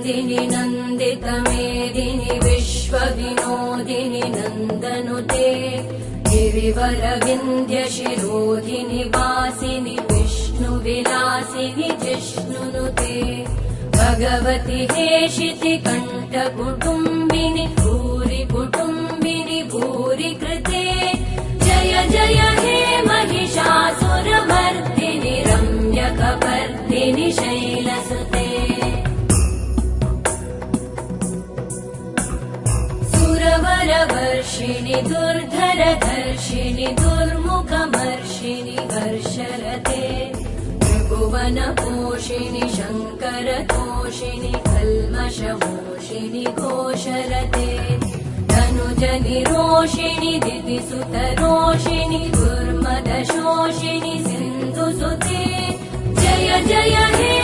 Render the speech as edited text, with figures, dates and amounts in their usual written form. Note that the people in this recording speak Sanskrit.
मेदिनि नन्दितमेदिनि विश्वविनोदिनि नन्दनुते गिरिवरविन्द्यशिरोधिनि वासिनि विष्णुविलासिनि जिष्णुनुते भगवति हेशिति कण्ठकुटुम्बिनि भूरि कुटुम्बिनि भूरि कृते जय जय हे महिषासुरमर्दिनि रम्यकपर्दिनि शैलसुते सुरवरवर्षिणि दुर्धरधर्षिणि दुर्मुखमर्षिणि हर्षरते त्रिभुवनपोषिणि शङ्करतोषिणि कल्मषमोषिणि घोषरते धनुजनिरोषिणि दितिसुतरोषिणि दुर्मदशोषिणि सिन्धुसुते जय जय हे